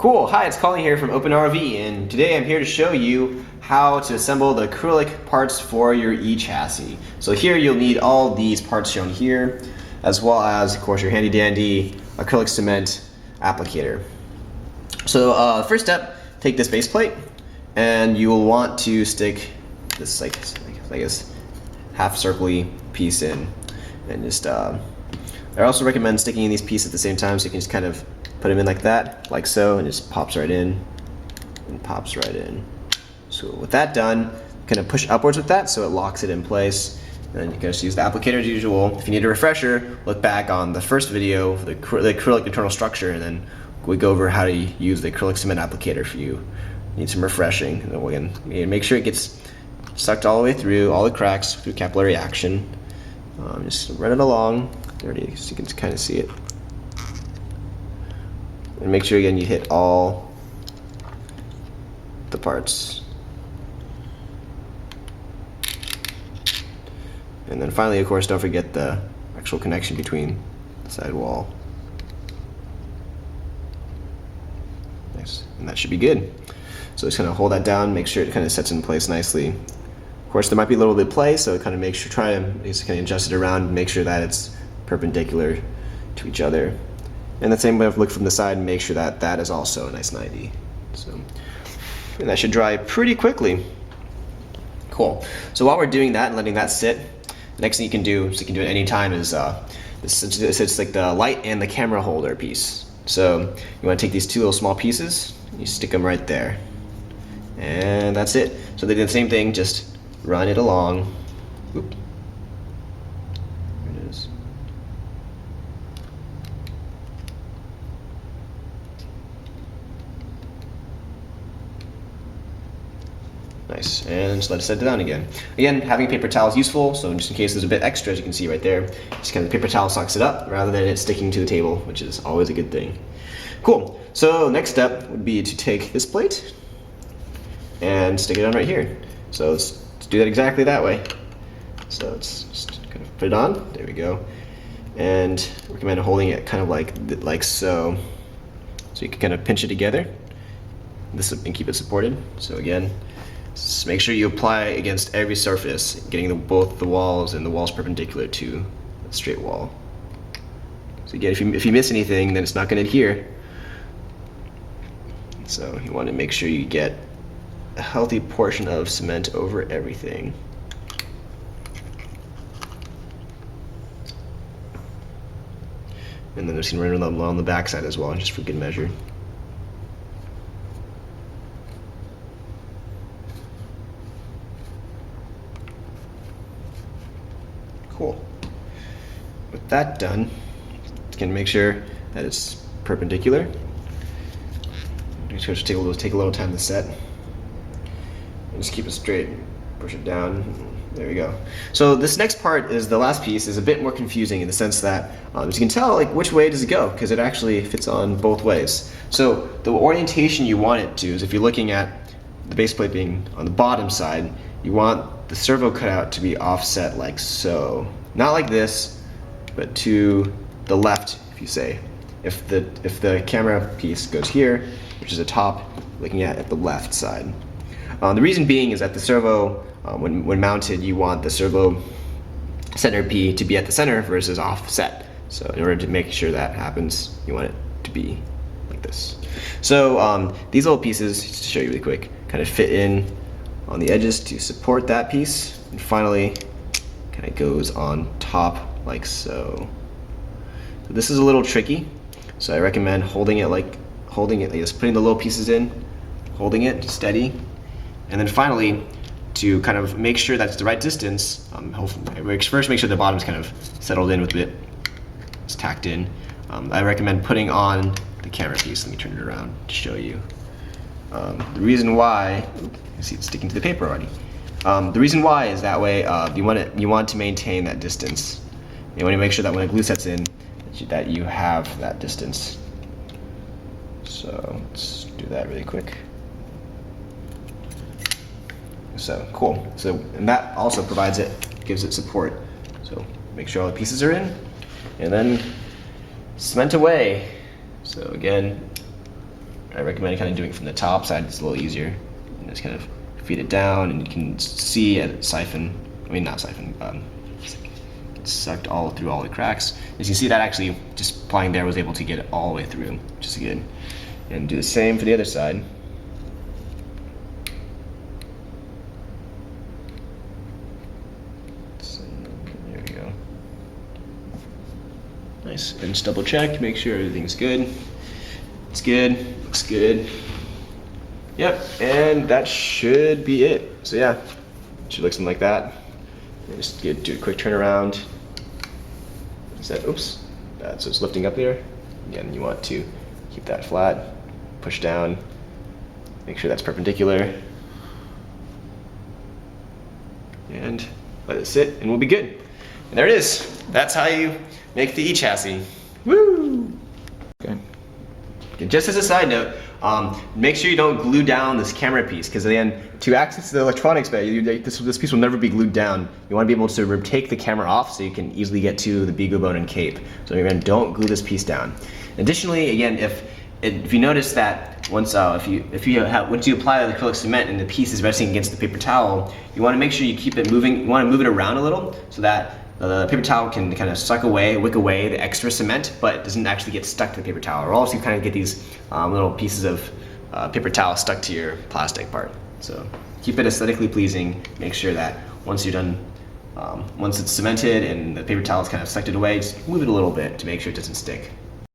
Cool, hi, it's Colin here from OpenROV, and today I'm here to show you how to assemble the acrylic parts for your E-chassis. So here you'll need all these parts shown here, as well as, of course, your handy dandy acrylic cement applicator. So first step, take this base plate, and you will want to stick this like this half circle-y piece in, and just I also recommend sticking in these pieces at the same time, so you can just kind of put them in like that, like so, and it just pops right in and pops right in. So with that done, kind of push upwards with that so it locks it in place. And then you can just use the applicator as usual. If you need a refresher, look back on the first video for the acrylic internal structure, and then we go over how to use the acrylic cement applicator if you need some refreshing. And then again, make sure it gets sucked all the way through, all the cracks through capillary action. Just run it along. There it is, you can kind of see it. And make sure again you hit all the parts. And then finally, of course, don't forget the actual connection between the side wall. Nice, and that should be good. So just kind of hold that down, make sure it kind of sets in place nicely. Of course, there might be a little bit of play, so kind of make sure, try to just kind of adjust it around, make sure that it's perpendicular to each other. And the same way, look from the side and make sure that that is also a nice 90. So, and that should dry pretty quickly. Cool. So while we're doing that and letting that sit, the next thing you can do, so you can do it any time, is it's like the light and the camera holder piece. So you want to take these two little small pieces, you stick them right there, and that's it. So they do the same thing, just run it along. Oop. There it is. Nice, and just let it set down again. Again, having a paper towel is useful, so just in case there's a bit extra, as you can see right there, just kind of the paper towel sucks it up rather than it sticking to the table, which is always a good thing. Cool, so next step would be to take this plate and stick it on right here. So let's do that exactly that way. So let's just kind of put it on, there we go. And I recommend holding it kind of like so. So you can kind of pinch it together, and keep it supported. So again, just make sure you apply against every surface, getting both the walls and the walls perpendicular to the straight wall. So again, if you miss anything, then it's not going to adhere. So you want to make sure you get a healthy portion of cement over everything. And then there's going to run along the back side as well, just for good measure. Cool. With that done, you can make sure that it's perpendicular. Just take a little time to set. And just keep it straight. Push it down. There we go. So this next part is the last piece. Is a bit more confusing in the sense that as you can tell, like which way does it go, because it actually fits on both ways. So the orientation you want it to is, if you're looking at the base plate being on the bottom side, you want the servo cutout to be offset like so. Not like this, but to the left, if you say. If the camera piece goes here, which is the top, looking at the left side. The reason being is that the servo, when mounted, you want the servo center P to be at the center versus offset. So in order to make sure that happens, you want it to be like this. So these little pieces, just to show you really quick, kind of fit in on the edges to support that piece, and finally kind of goes on top like so. So this is a little tricky, so I recommend holding it, just putting the little pieces in, holding it steady, and then finally, to kind of make sure that's the right distance, first make sure the bottom's kind of settled in with it, it's tacked in. I recommend putting on the camera piece. Let me turn it around to show you. The reason why, you see it's sticking to the paper already. The reason why is that way you want to maintain that distance. You want to make sure that when the glue sets in, that you have that distance. So let's do that really quick. So cool. So, and that also gives it support. So make sure all the pieces are in, and then cement away. So again, I recommend kind of doing it from the top side. It's a little easier. And just kind of feed it down, and you can see it siphon. I mean, not siphon. It's sucked all through all the cracks. As you can see, that actually just applying there was able to get it all the way through, which is good. And do the same for the other side. So, there we go. Nice. And just double check, make sure everything's good. It's good. Looks good. Yep, and that should be it. So yeah, it should look something like that. And just do a quick turnaround. Oops, so it's lifting up there. Again, you want to keep that flat, push down, make sure that's perpendicular, and let it sit, and we'll be good. And there it is. That's how you make the e-chassis. Woo! Okay. Just as a side note, make sure you don't glue down this camera piece, because again, to access the electronics bay, this piece will never be glued down. You want to be able to take the camera off so you can easily get to the beagle bone and cape. So again, don't glue this piece down. Additionally, again, if you notice that once you apply the acrylic cement and the piece is resting against the paper towel, you want to make sure you keep it moving. You want to move it around a little so that the paper towel can kind of wick away the extra cement, but it doesn't actually get stuck to the paper towel. Or else you kind of get these little pieces of paper towel stuck to your plastic part. So keep it aesthetically pleasing. Make sure that once you're done, once it's cemented and the paper towel is kind of sucked it away, just move it a little bit to make sure it doesn't stick.